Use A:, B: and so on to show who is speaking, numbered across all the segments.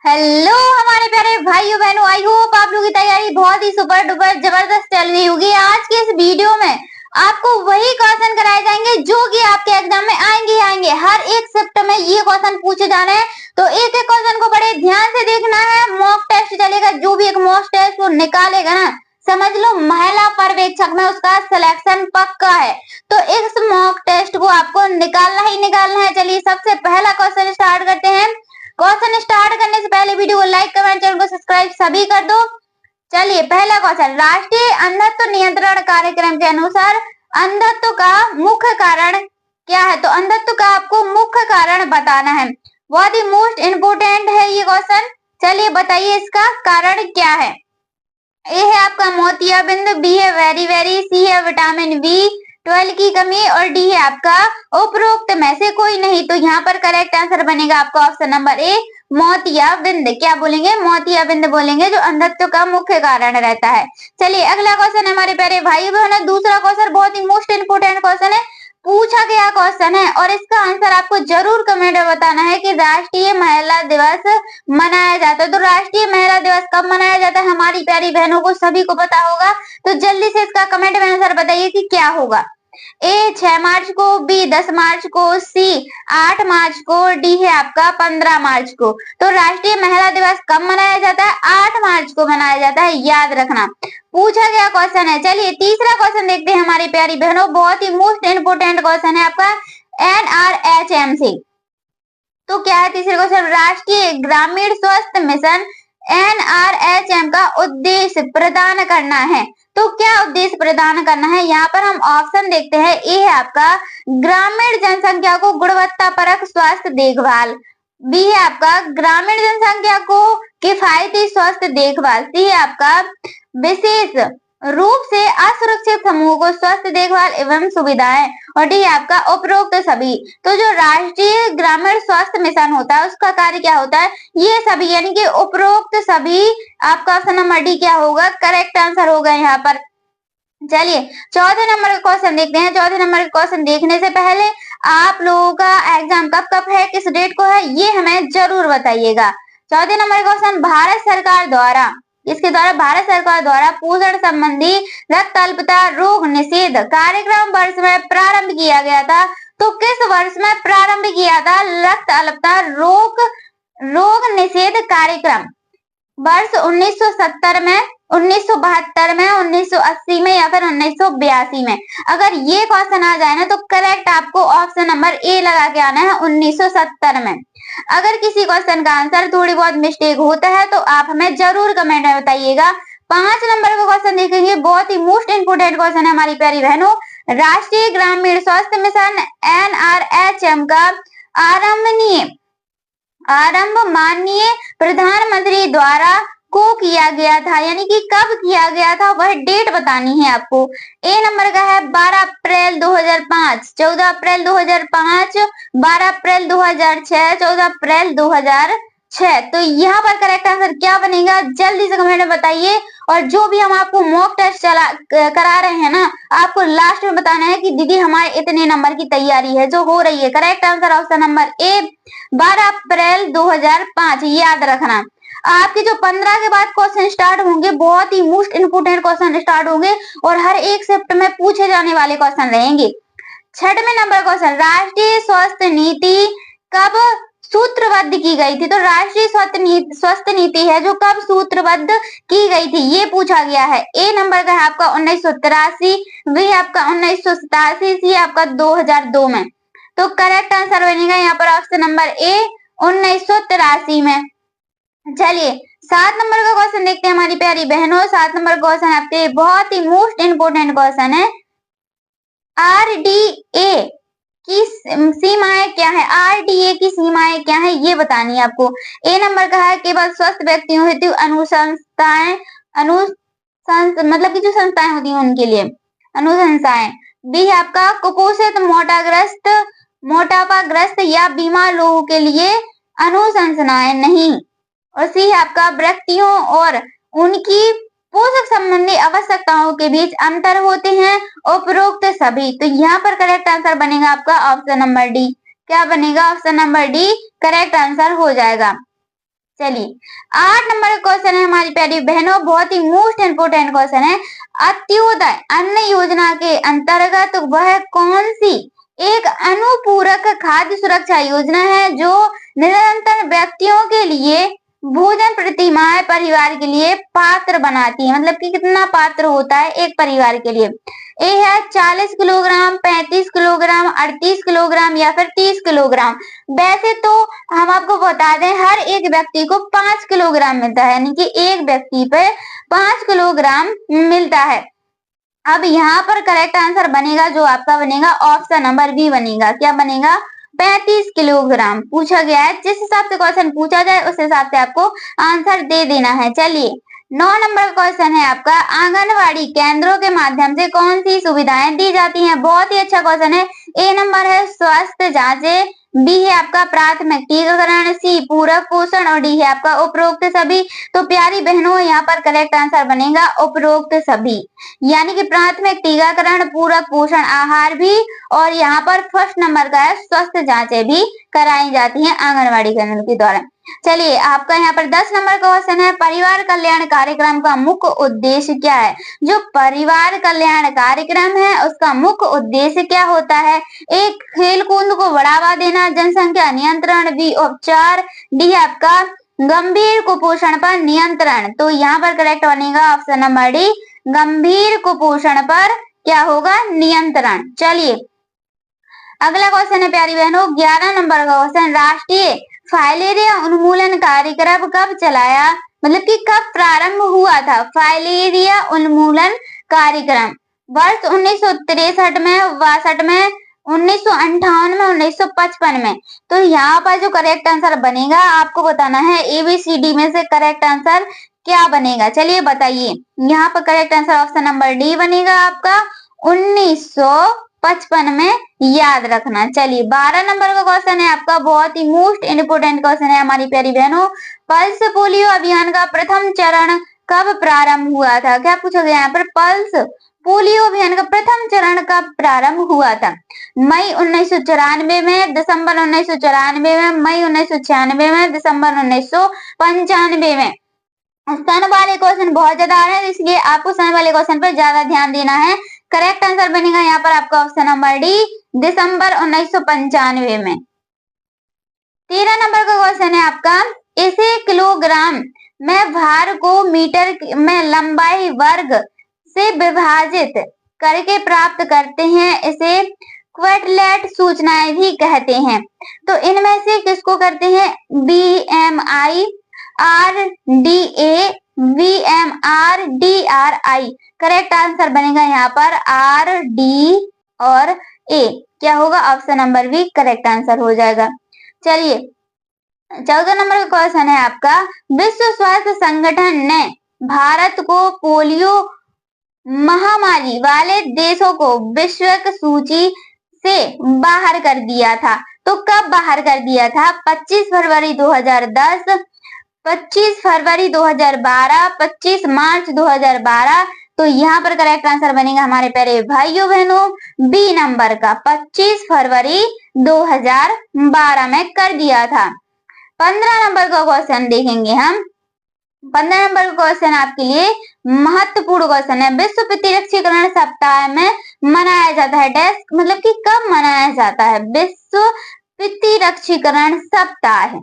A: Hello हमारे प्यारे भाइयों बहनों, आई होप आप लोगों की तैयारी बहुत ही सुपर डुपर जबरदस्त चल रही होगी। आज के इस वीडियो में आपको वही क्वेश्चन कराए जाएंगे जो कि आपके एग्जाम में आएंगे। हर एक शिफ्ट में ये क्वेश्चन पूछे जा रहे हैं, तो एक एक क्वेश्चन को बड़े ध्यान से देखना है। मॉक टेस्ट चलेगा, जो भी एक मॉक टेस्ट वो निकालेगा ना, समझ लो महिला पर्यवेक्षक में उसका सिलेक्शन पक्का है। तो इस मॉक टेस्ट को आपको निकालना ही निकालना है। चलिए सबसे पहला क्वेश्चन स्टार्ट करते हैं। क्वेश्चन स्टार्ट करने से पहले वीडियो को लाइक कमेंट चैनल को सब्सक्राइब सभी कर दो। चलिए पहला क्वेश्चन, राष्ट्रीय अंधत्व नियंत्रण कार्यक्रम के अनुसार अंधत्व का मुख्य कारण क्या है? तो अंधत्व का आपको मुख्य कारण बताना है। बहुत ही मोस्ट इम्पोर्टेंट है ये क्वेश्चन। चलिए बताइए इसका कारण क्या है। ए है आपका मोतियाबिंद, बी है वेरी वेरी, सी है विटामिन बी 12 की कमी और डी है आपका उपरोक्त में से कोई नहीं। तो यहाँ पर करेक्ट आंसर बनेगा आपका ऑप्शन नंबर ए मोतियाबिंद। क्या बोलेंगे? मोतियाबिंद बोलेंगे, जो अंधत्व का मुख्य कारण रहता है। चलिए अगला क्वेश्चन है हमारे प्यारे भाई बहनों। दूसरा क्वेश्चन बहुत ही मोस्ट इम्पोर्टेंट क्वेश्चन है, पूछा गया क्वेश्चन है और इसका आंसर आपको जरूर कमेंट में बताना है कि राष्ट्रीय महिला दिवस मनाया जाता है। तो राष्ट्रीय महिला दिवस कब मनाया जाता है हमारी प्यारी बहनों को सभी को पता होगा। तो जल्दी से इसका कमेंट में आंसर बताइए कि क्या होगा। ए 6 मार्च को, बी 10 मार्च को, सी 8 मार्च को, डी है आपका 15 मार्च को। तो राष्ट्रीय महिला दिवस कब मनाया जाता है? 8 मार्च को मनाया जाता है, याद रखना, पूछा गया क्वेश्चन है। चलिए तीसरा क्वेश्चन देखते हैं हमारी प्यारी बहनों। बहुत ही मोस्ट इम्पोर्टेंट क्वेश्चन है आपका NRHM से। तो क्या है तीसरे क्वेश्चन, राष्ट्रीय ग्रामीण स्वास्थ्य मिशन NRHM का उद्देश्य प्रदान करना है। तो क्या उद्देश्य प्रदान करना है? यहाँ पर हम ऑप्शन देखते हैं। ए है आपका ग्रामीण जनसंख्या को गुणवत्ता परक स्वास्थ्य देखभाल, बी है आपका ग्रामीण जनसंख्या को किफायती स्वास्थ्य देखभाल, सी है आपका विशेष रूप से असुरक्षित समूह को स्वास्थ्य देखभाल एवं सुविधाएं, और डी आपका उपरोक्त सभी। तो जो राष्ट्रीय ग्रामीण स्वास्थ्य मिशन होता है उसका कार्य क्या होता है? ये सभी यानी कि उपरोक्त सभी। आपका ऑप्शन नंबर डी क्या होगा? करेक्ट आंसर होगा यहाँ पर। चलिए चौथे नंबर का क्वेश्चन देखते हैं। चौथे नंबर का क्वेश्चन देखने से पहले आप लोगों का एग्जाम कब है, किस डेट को है, ये हमें जरूर बताइएगा। चौथे नंबर का क्वेश्चन, भारत सरकार द्वारा, इसके द्वारा भारत सरकार द्वारा पोषण संबंधी रक्त अल्पता रोग निषेध कार्यक्रम वर्ष में प्रारंभ किया गया था। तो किस वर्ष में प्रारंभ किया था रक्त अल्पता रोग निषेध कार्यक्रम? वर्ष 1970 में, 1972 में, 1980 में या फिर 1982 में? अगर ये क्वेश्चन आ जाए ना तो करेक्ट आपको ऑप्शन नंबर ए लगा के आना है, 1970 में। अगर किसी क्वेश्चन का आंसर थोड़ी बहुत मिस्टेक होता है तो आप हमें जरूर कमेंट में बताइएगा। 5 नंबर का क्वेश्चन देखेंगे। बहुत ही मोस्ट इम्पोर्टेंट क्वेश्चन है हमारी प्यारी बहनों। राष्ट्रीय ग्रामीण स्वास्थ्य मिशन NRHM का आरंभ माननीय प्रधानमंत्री द्वारा को किया गया था, यानी कि कब किया गया था वह डेट बतानी है आपको। ए नंबर का है 12 अप्रैल 2005, 14 अप्रैल 2005, 12 अप्रैल 2006, 14 अप्रैल 2006। तो यहाँ पर करेक्ट आंसर क्या बनेगा जल्दी से कमेंट में बताइए। और जो भी हम आपको मॉक टेस्ट करा रहे हैं ना, आपको लास्ट में बताना है कि दीदी हमारे इतने नंबर की तैयारी है जो हो रही है। Correct answer option number A 12 अप्रैल 2005, याद रखना। आपके जो 15 के बाद क्वेश्चन स्टार्ट होंगे, बहुत ही मोस्ट इम्पोर्टेंट क्वेश्चन स्टार्ट होंगे और हर एक शिफ्ट में पूछे जाने वाले क्वेश्चन रहेंगे। 6वें नंबर क्वेश्चन, राष्ट्रीय स्वास्थ्य नीति कब सूत्रबद्ध की गई थी? तो राष्ट्रीय स्वास्थ्य नीति है जो कब सूत्रबद्ध की गई थी ये पूछा गया है। ए नंबर का है आपका 1983, बी आपका 1987, सी आपका 2002 में। तो करेक्ट आंसर बनेगा यहाँ पर ऑप्शन नंबर ए 1983 में। चलिए 7 नंबर का क्वेश्चन देखते हैं हमारी प्यारी बहनों। 7 नंबर क्वेश्चन आपके बहुत ही मोस्ट इम्पोर्टेंट क्वेश्चन है। RDA की सीमाएं क्या है? RDA की सीमाएं क्या है ये बतानी है आपको। ए नंबर का है केवल स्वस्थ व्यक्तियों हेतु अनुशंसाएं, मतलब की जो संस्थाएं होती हैं उनके लिए अनुशंसाएं। बी है आपका कुपोषित मोटापाग्रस्त या बीमार लोगों के लिए अनुशंसाएं नहीं। और सी है आपका व्यक्तियों और उनकी पोषक संबंधी आवश्यकताओं के बीच अंतर होते हैं उपरोक्त सभी। तो यहाँ पर करेक्ट आंसर बनेगा आपका ऑप्शन नंबर डी। क्या बनेगा? Option number D correct answer हो जाएगा। चलिए 8 नंबर का क्वेश्चन है हमारी प्यारी बहनों, बहुत ही मोस्ट इम्पोर्टेंट क्वेश्चन है। अंत्योदय अन्न योजना के अंतर्गत वह कौन सी एक अनुपूरक खाद्य सुरक्षा योजना है जो निरंतर व्यक्तियों के लिए भोजन प्रतिमाह परिवार के लिए पात्र बनाती है, मतलब कि कितना पात्र होता है एक परिवार के लिए। ए है 40 किलोग्राम, 35 किलोग्राम, 38 किलोग्राम या फिर 30 किलोग्राम। वैसे तो हम आपको बता दें हर एक व्यक्ति को 5 किलोग्राम मिलता है, यानी कि एक व्यक्ति पे 5 किलोग्राम मिलता है। अब यहाँ पर करेक्ट आंसर बनेगा जो आपका बनेगा ऑप्शन नंबर बी बनेगा। क्या बनेगा? 35 किलोग्राम पूछा गया है। जिस हिसाब से क्वेश्चन पूछा जाए उस हिसाब से आपको आंसर दे देना है। चलिए 9 नंबर क्वेश्चन है आपका, आंगनवाड़ी केंद्रों के माध्यम से कौन सी सुविधाएं दी जाती हैं? बहुत ही अच्छा क्वेश्चन है। ए नंबर है स्वास्थ्य जांचे, बी है आपका प्राथमिक टीकाकरण, सी पूरक पोषण और डी है आपका उपरोक्त सभी। तो प्यारी बहनों यहाँ पर करेक्ट आंसर बनेगा उपरोक्त सभी, यानी कि प्राथमिक टीकाकरण, पूरक पोषण आहार भी, और यहाँ पर फर्स्ट नंबर का है स्वस्थ जांचें भी कराई जाती हैं आंगनवाड़ी केंद्र के द्वारा। चलिए आपका यहाँ पर 10 नंबर का क्वेश्चन है, परिवार कल्याण कार्यक्रम का मुख्य उद्देश्य क्या है? जो परिवार कल्याण कार्यक्रम है उसका मुख्य उद्देश्य क्या होता है? एक खेल कूद को बढ़ावा देना, जनसंख्या नियंत्रण, बी उपचार, डी आपका गंभीर कुपोषण पर नियंत्रण। तो यहाँ पर करेक्ट बनेगा ऑप्शन नंबर डी, गंभीर कुपोषण पर क्या होगा? नियंत्रण। चलिए अगला क्वेश्चन है प्यारी बहनों 11 नंबर का क्वेश्चन, राष्ट्रीय फाइलेरिया उन्मूलन कार्यक्रम कब चलाया, मतलब कि कब प्रारंभ हुआ था? फाइलेरिया उन्मूलन कार्यक्रम वर्ष 1963 में, 62 में, 1958 में, 1955 में। तो यहाँ पर जो करेक्ट आंसर बनेगा आपको बताना है ABCD में से करेक्ट आंसर क्या बनेगा। चलिए बताइए, यहाँ पर correct answer option number D बनेगा आपका 1955 में, याद रखना। चलिए 12 नंबर का क्वेश्चन है आपका, बहुत ही मोस्ट इम्पोर्टेंट क्वेश्चन है हमारी प्यारी बहनों, पल्स पोलियो अभियान का प्रथम चरण कब प्रारंभ हुआ था? क्या पूछा गया यहाँ पर? पल्स पोलियो अभियान का प्रथम चरण कब प्रारंभ हुआ था? मई 1994 में, दिसंबर 1994 में, मई 1996 में, दिसंबर 1995 में। सन वाले क्वेश्चन बहुत ज्यादा आ रहे हैं, इसलिए आपको सन वाले क्वेश्चन पर ज्यादा ध्यान देना है। करेक्ट आंसर बनेगा यहाँ पर आपका ऑप्शन नंबर डी, दिसंबर 1995 में। 13 नंबर का क्वेश्चन है आपका, इसे किलोग्राम में भार को मीटर में लंबाई वर्ग से विभाजित करके प्राप्त करते हैं, इसे क्वाड्रेट सूचनाएं भी कहते हैं। तो इनमें से किसको करते हैं? BMI, RDA, VMR, DRI। Correct answer बनेगा यहाँ पर RD और A। क्या होगा? Option number B correct answer हो जाएगा। चलिए 14 नंबर का क्वेश्चन है आपका, विश्व स्वास्थ्य संगठन ने भारत को पोलियो महामारी वाले देशों को विश्व सूची से बाहर कर दिया था। तो कब बाहर कर दिया था? 25 फरवरी 2010, 25 फरवरी 2012, 25 मार्च 2012। तो यहाँ पर करेक्ट आंसर बनेगा हमारे प्यारे भाइयों बहनों बी नंबर का 25 फरवरी 2012 में कर दिया था। 15 नंबर का क्वेश्चन देखेंगे हम। 15 नंबर का क्वेश्चन आपके लिए महत्वपूर्ण क्वेश्चन है, विश्व प्रतिरक्षीकरण सप्ताह में मनाया जाता है डैश, मतलब कि कब मनाया जाता है? विश्व प्रतिरक्षीकरण सप्ताह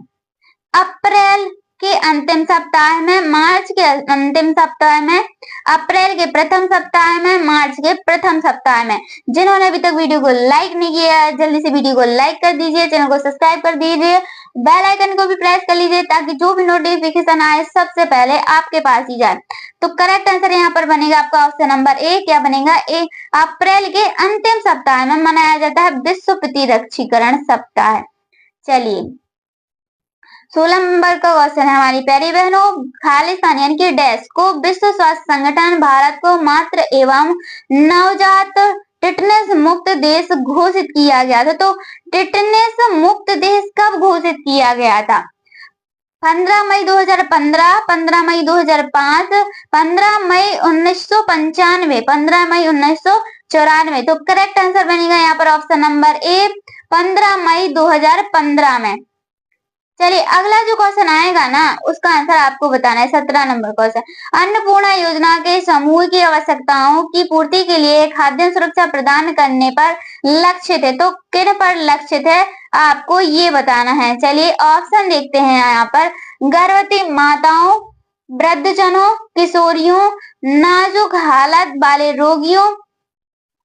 A: अप्रैल के अंतिम सप्ताह में, मार्च के अंतिम सप्ताह में, अप्रैल के प्रथम सप्ताह में, मार्च के प्रथम सप्ताह में। जिन्होंने अभी तक वीडियो को लाइक नहीं किया है जल्दी से वीडियो को लाइक कर दीजिए, चैनल को सब्सक्राइब कर दीजिए, बेल आइकन को भी प्रेस कर लीजिए ताकि जो भी नोटिफिकेशन आए सबसे पहले आपके पास ही जाए। तो करेक्ट आंसर यहाँ पर बनेगा आपका ऑप्शन नंबर ए। क्या बनेगा? ए। अप्रैल के अंतिम सप्ताह में मनाया जाता है विश्व प्रतिरक्षीकरण सप्ताह। चलिए 16 नंबर का क्वेश्चन है हमारी प्यारी बहनों, खालिस्तान यानी कि डैश को विश्व स्वास्थ्य संगठन भारत को मातृ एवं नवजात टिटनेस मुक्त देश घोषित किया गया था। तो टिटनेस मुक्त देश कब घोषित किया गया था? 15 मई 2015, 15 मई 2005, 15 मई 1995, 15 मई 1994। तो करेक्ट आंसर बनेगा यहाँ पर ऑप्शन नंबर ए 15 मई 2015 में। चलिए अगला जो क्वेश्चन आएगा ना उसका आंसर आपको बताना है। 17 नंबर क्वेश्चन, अन्नपूर्णा योजना के समूह की आवश्यकताओं की पूर्ति के लिए खाद्य सुरक्षा प्रदान करने पर लक्षित है। तो किन पर लक्षित है आपको ये बताना है। चलिए ऑप्शन देखते हैं यहाँ पर, गर्भवती माताओं, वृद्धजनों, किशोरियों, नाजुक हालत वाले रोगियों।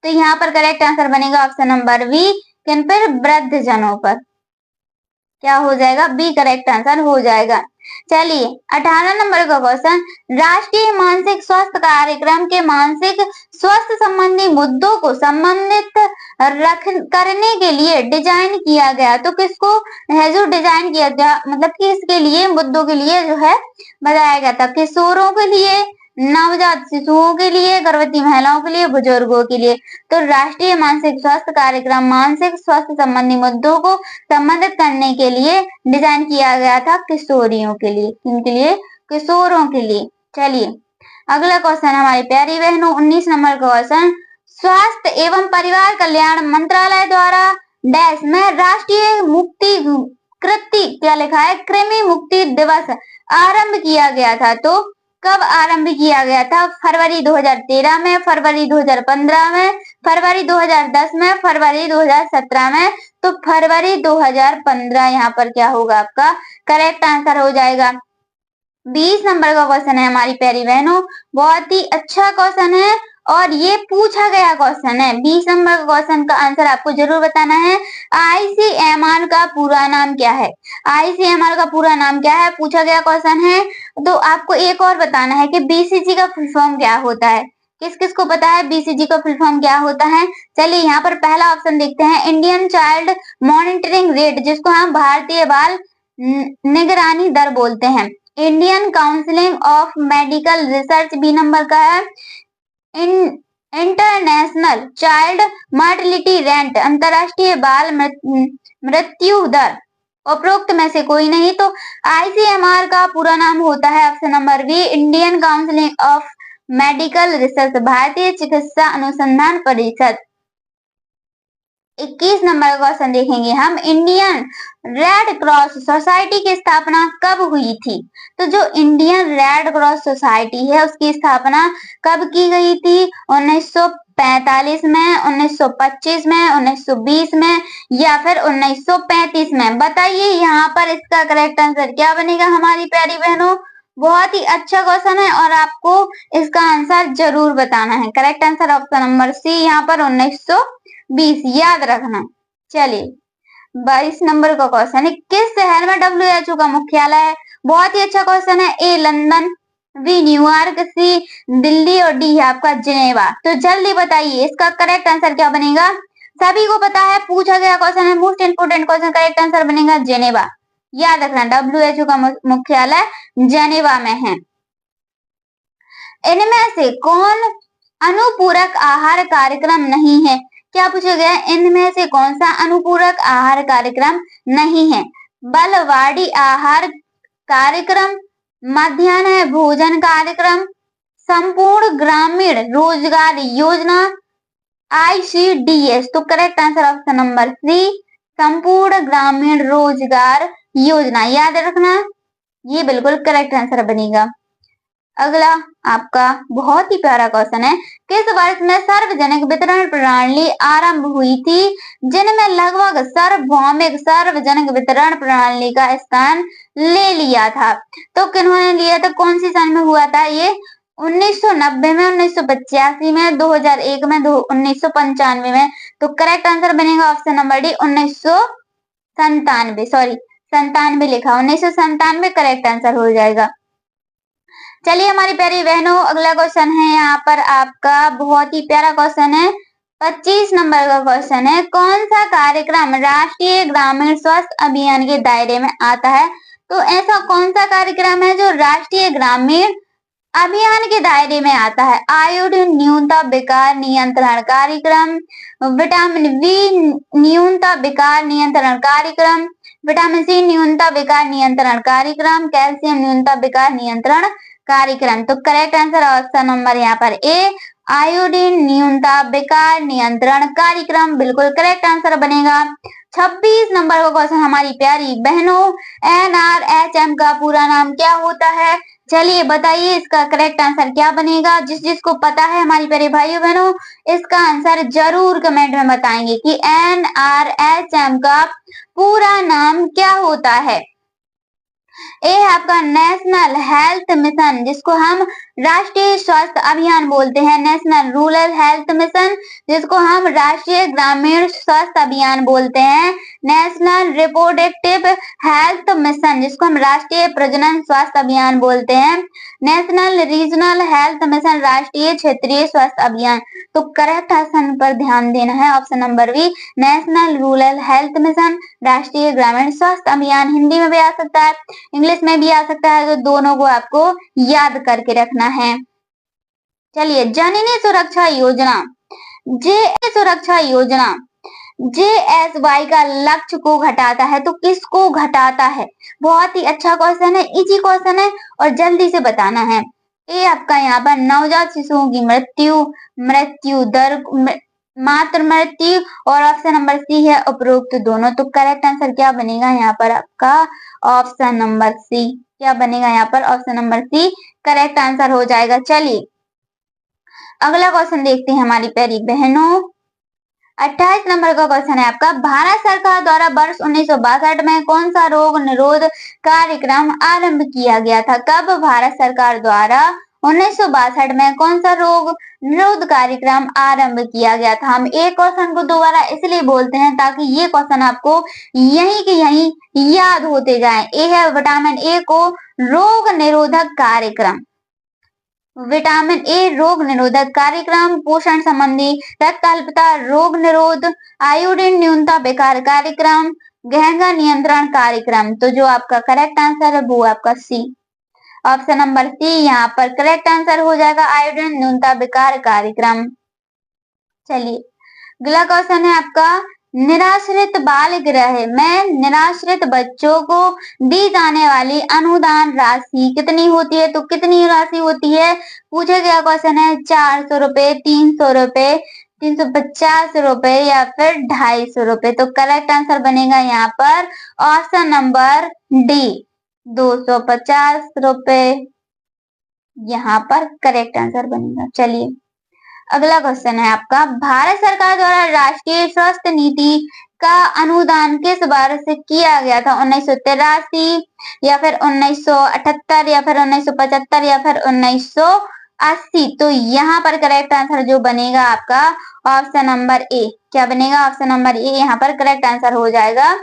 A: तो यहाँ पर करेक्ट आंसर बनेगा ऑप्शन नंबर बी, किन पर, वृद्धजनों पर। क्या हो जाएगा, बी करेक्ट आंसर हो जाएगा। चलिए 18 नंबर का क्वेश्चन, राष्ट्रीय मानसिक स्वास्थ्य कार्यक्रम के मानसिक स्वास्थ्य संबंधी मुद्दों को संबंधित करने के लिए डिजाइन किया गया। तो किसको है जो डिजाइन किया गया, मतलब कि इसके लिए मुद्दों के लिए जो है बताया गया था, किशोरों के लिए, नवजात शिशुओं के लिए, गर्भवती महिलाओं के लिए, बुजुर्गों के लिए। तो राष्ट्रीय मानसिक स्वास्थ्य कार्यक्रम मानसिक स्वास्थ्य संबंधी मुद्दों को संबंधित करने के लिए डिजाइन किया गया था किशोरियों के लिए, किनके लिए, किशोरों के लिए। चलिए अगला क्वेश्चन हमारी प्यारी बहनों 19 नंबर का क्वेश्चन, स्वास्थ्य एवं परिवार कल्याण मंत्रालय द्वारा डैश में राष्ट्रीय मुक्ति कृति क्या लिखा है, कृमि मुक्ति दिवस आरंभ किया गया था। तो कब आरंभ किया गया था, फरवरी 2013 में, फरवरी 2015 में, फरवरी 2010 में, फरवरी 2017 में। तो फरवरी 2015 यहाँ पर क्या होगा आपका करेक्ट आंसर हो जाएगा। 20 नंबर का क्वेश्चन है हमारी प्यारी बहनों, बहुत ही अच्छा क्वेश्चन है और ये पूछा गया क्वेश्चन है। 20 नंबर का क्वेश्चन का आंसर आपको जरूर बताना है। आईसीएमआर का पूरा नाम क्या है, आईसीएमआर का पूरा नाम क्या है, पूछा गया क्वेश्चन है। तो आपको एक और बताना है कि बीसीजी का फुल फॉर्म क्या होता है। किस किस को पता है बीसीजी का फुल फॉर्म क्या होता है। चलिए यहाँ पर पहला ऑप्शन देखते हैं, इंडियन चाइल्ड मॉनिटरिंग रेट, जिसको हम भारतीय बाल निगरानी दर बोलते हैं। Indian counselling of medical research B number का है। इंटरनेशनल चाइल्ड मॉर्टेलिटी रेट, अंतरराष्ट्रीय बाल मृत्यु दर, उपरोक्त में से कोई नहीं। तो आईसीएमआर का पूरा नाम होता है option number B, Indian counselling of medical research, भारतीय चिकित्सा अनुसंधान परिषद। 21 नंबर का क्वेश्चन देखेंगे हम, इंडियन रेड क्रॉस सोसाइटी की स्थापना कब हुई थी। तो जो इंडियन रेड क्रॉस सोसाइटी है उसकी स्थापना कब की गई थी, 1945 में, 1925 में, 1920 में या फिर 1935 में। बताइए यहाँ पर इसका करेक्ट आंसर क्या बनेगा हमारी प्यारी बहनों। बहुत ही अच्छा क्वेश्चन है और आपको इसका आंसर जरूर बताना है। Correct answer option number C यहाँ पर 1920, याद रखना। चलिए 22 नंबर का क्वेश्चन है, किस शहर में WHO का मुख्यालय है। बहुत ही अच्छा क्वेश्चन है। ए लंदन, बी न्यूयॉर्क, सी दिल्ली और डी है आपका जिनेवा। तो जल्दी बताइए इसका करेक्ट आंसर क्या बनेगा। सभी को पता है, पूछा गया क्वेश्चन है, most important question, correct answer बनेगा जिनेवा। याद रखना WHO का मुख्यालय जिनेवा में है। इनमें से कौन अनुपूरक आहार कार्यक्रम नहीं है। क्या पूछा गया, इनमें से कौन सा अनुपूरक आहार कार्यक्रम नहीं है। बलवाड़ी आहार कार्यक्रम, मध्याह्न भोजन कार्यक्रम, संपूर्ण ग्रामीण रोजगार योजना, ICDS। तो correct answer option number C, संपूर्ण ग्रामीण रोजगार योजना। याद रखना ये बिल्कुल करेक्ट आंसर बनेगा। अगला आपका बहुत ही प्यारा क्वेश्चन है, किस वर्ष में सार्वजनिक वितरण प्रणाली आरंभ हुई थी, जिनमें लगभग सार्वभौमिक सार्वजनिक वितरण प्रणाली का स्थान ले लिया था। तो किन्होंने लिया था, कौन सी सन में हुआ था ये, 1990 में, 1985 में, 2001 में, 1995 में। तो करेक्ट आंसर बनेगा ऑप्शन नंबर डी 1997, सॉरी 97 लिखा, 1997 करेक्ट आंसर हो जाएगा। चलिए हमारी प्यारी बहनों अगला क्वेश्चन है यहाँ पर आपका बहुत ही प्यारा क्वेश्चन है। 25 नंबर का क्वेश्चन है, कौन सा कार्यक्रम राष्ट्रीय ग्रामीण स्वास्थ्य अभियान के दायरे में आता है। तो ऐसा कौन सा कार्यक्रम है जो राष्ट्रीय ग्रामीण अभियान के दायरे में आता है। आयोडीन न्यूनता विकार नियंत्रण कार्यक्रम, विटामिन बी न्यूनता विकार नियंत्रण कार्यक्रम, विटामिन सी न्यूनता विकार नियंत्रण कार्यक्रम, कैल्शियम न्यूनता विकार नियंत्रण कार्यक्रम। तो करेक्ट आंसर ऑप्शन नंबर यहाँ पर ए, आयोडीन न्यूनता विकार नियंत्रण कार्यक्रम, बिल्कुल करेक्ट आंसर बनेगा। 26 नंबर का क्वेश्चन हमारी प्यारी बहनों, NRHM का पूरा नाम क्या होता है? चलिए बताइए इसका करेक्ट आंसर क्या बनेगा। जिसको पता है हमारी प्यारे भाइयों बहनों, इसका आंसर जरूर कमेंट में बताएंगे कि NRHM का पूरा नाम क्या होता है। ए है आपका नेशनल हेल्थ मिशन, जिसको हम राष्ट्रीय स्वास्थ्य अभियान बोलते हैं। नेशनल रूरल हेल्थ मिशन, जिसको हम राष्ट्रीय ग्रामीण स्वास्थ्य अभियान बोलते हैं। नेशनल रिप्रोडक्टिव हेल्थ मिशन, जिसको हम राष्ट्रीय प्रजनन स्वास्थ्य अभियान बोलते हैं। नेशनल रीजनल हेल्थ मिशन, राष्ट्रीय क्षेत्रीय स्वास्थ्य अभियान। तो करेक्ट ऑप्शन पर ध्यान देना है, option number B, national rural health mission, राष्ट्रीय ग्रामीण स्वास्थ्य अभियान। हिंदी में भी आ सकता है, इंग्लिश में भी आ सकता है, तो दोनों को आपको याद करके रखना है। चलिए, जननी सुरक्षा योजना, जे सुरक्षा योजना JSY का लक्ष्य को घटाता है, तो किसको घटाता है? बहुत ही अच्छा क्वेश्चन है, इजी क्वेश्चन है और जल्दी से बताना है। ये आपका यहाँ पर नवजात शिशुओं की मृत्यु दर, मातृ मृत्यु, और ऑप्शन नंबर सी है उपरोक्त दोनों। तो करेक्ट आंसर क्या बनेगा यहाँ पर आपका? Option number C. क्या बनेगा यहाँ पर? Option number C correct answer हो जाएगा। चलिए अगला क्वेश्चन देखते हैं हमारी प्यारी बहनों। 28 नंबर का क्वेश्चन है आपका, भारत सरकार द्वारा वर्ष 1962 में कौन सा रोग निरोध कार्यक्रम आरंभ किया गया था? कब भारत सरकार द्वारा 1962 में कौन सा रोग निरोध कार्यक्रम आरंभ किया गया था? हम एक क्वेश्चन को दोबारा इसलिए बोलते हैं ताकि ये क्वेश्चन आपको यहीं के यहीं याद होते जाए। ए है विटामिन ए को रोग निरोधक कार्यक्रम, विटामिन ए रोग निरोधक कार्यक्रम, पोषण संबंधी रक्त अल्पता रोग निरोध, आयोडीन न्यूनता विकार कार्यक्रम, गहंगा नियंत्रण कार्यक्रम। तो जो आपका करेक्ट आंसर है वो आपका सी, ऑप्शन नंबर सी यहाँ पर करेक्ट आंसर हो जाएगा, आयोडीन न्यूनता विकार कार्यक्रम। चलिए अगला क्वेश्चन है आपका, निराश्रित बाल गृह में निराश्रित बच्चों को दी जाने वाली अनुदान राशि कितनी होती है? तो कितनी राशि होती है पूछा गया क्वेश्चन है। 400 रुपए, 300 रुपए, 350 रुपए या फिर 250 रुपए। तो करेक्ट आंसर बनेगा यहाँ पर ऑप्शन नंबर डी, 250 रुपए यहाँ पर करेक्ट आंसर बनेगा। चलिए अगला क्वेश्चन है आपका, भारत सरकार द्वारा राष्ट्रीय स्वास्थ्य नीति का अनुदान किस वर्ष से किया गया था? 1983 या फिर 1978 या फिर 1975 या फिर 1980। तो यहाँ पर करेक्ट आंसर जो बनेगा आपका ऑप्शन नंबर ए। क्या बनेगा? ऑप्शन नंबर ए यहाँ पर करेक्ट आंसर हो जाएगा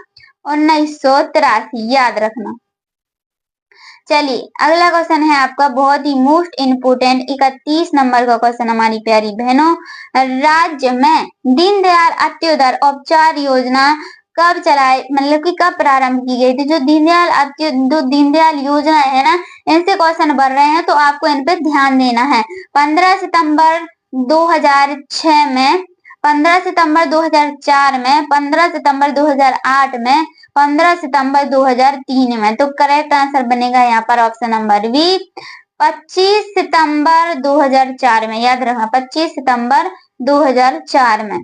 A: 1983, याद रखना। चलिए अगला क्वेश्चन है आपका बहुत ही मोस्ट इम्पोर्टेंट 31 नंबर का क्वेश्चन हमारी प्यारी बहनों, राज्य में दीनदयाल अंत्योदय औपचार योजना कब चलाए, मतलब कि कब प्रारंभ की गई थी? जो दीनदयाल योजना है ना, इनसे क्वेश्चन बन रहे हैं तो आपको इन पे ध्यान देना है। 15 सितंबर 2006 में, 15 सितंबर 2004 में, 15 सितंबर 2008 में, 15 सितंबर 2003 में। तो करेक्ट आंसर बनेगा यहाँ पर ऑप्शन नंबर बी, 25 सितंबर 2004 में। याद रखना 25 सितंबर 2004 में।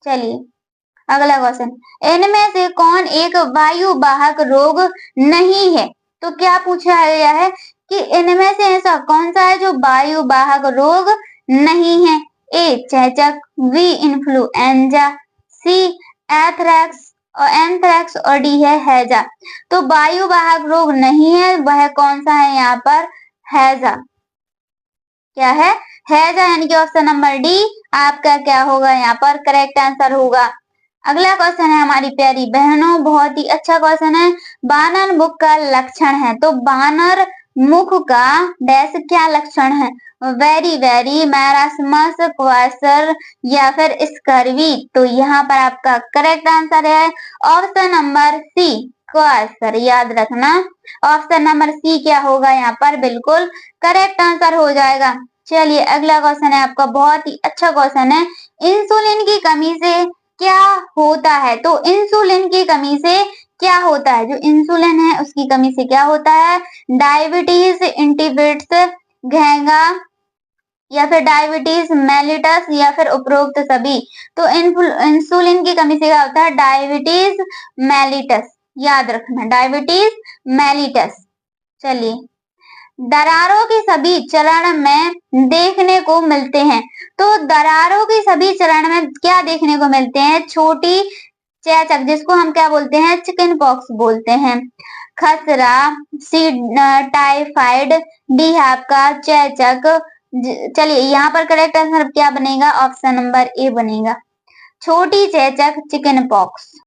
A: चलिए अगला क्वेश्चन, इनमें से कौन एक वायु वाहक रोग नहीं है? तो क्या पूछा गया है कि इनमें से ऐसा कौन सा है जो वायु वाहक रोग नहीं है? ए चेचक, बी इन्फ्लुएंजा, सी एंथ्रेक्स और डी है हैजा। तो वायु वाहक रोग नहीं है, वह कौन सा है यहाँ पर? हैजा। क्या है? हैजा, यानी कि ऑप्शन नंबर डी आपका क्या होगा यहाँ पर करेक्ट आंसर होगा। अगला क्वेश्चन है हमारी प्यारी बहनों, बहुत ही अच्छा क्वेश्चन है, बानर मुख का लक्षण है। तो बानर मुख का डैश क्या लक्षण है? वेरी वेरी, मैरास्मस, क्वासर या फिर स्कर्वी। तो यहाँ पर आपका करेक्ट आंसर है ऑप्शन नंबर सी, क्वासर। याद रखना ऑप्शन नंबर सी क्या होगा यहाँ पर बिल्कुल करेक्ट आंसर हो जाएगा। चलिए अगला क्वेश्चन है आपका बहुत ही अच्छा क्वेश्चन है, इंसुलिन की कमी से क्या होता है? तो इंसुलिन की कमी से क्या होता है? जो इंसुलिन है उसकी कमी से क्या होता है? डायबिटीज, इंटिबिट्स, घेंगा या फिर डायबिटीज मेलिटस या फिर उपरोक्त सभी। तो इंसुलिन की कमी से क्या होता है? डायबिटीज मेलिटस, याद रखना डायबिटीज मेलिटस। चलिए, दरारों के सभी चरण में देखने को मिलते हैं। तो दरारों के सभी चरण में क्या देखने को मिलते हैं? छोटी चेचक, जिसको हम क्या बोलते हैं? चिकन पॉक्स बोलते हैं। खसरा, टाइफाइड, डिहापका, चेचक। चलिए, यहाँ पर करेक्ट आंसर क्या बनेगा? ऑप्शन नंबर ए बनेगा, छोटी चेचक चिकन पॉक्स।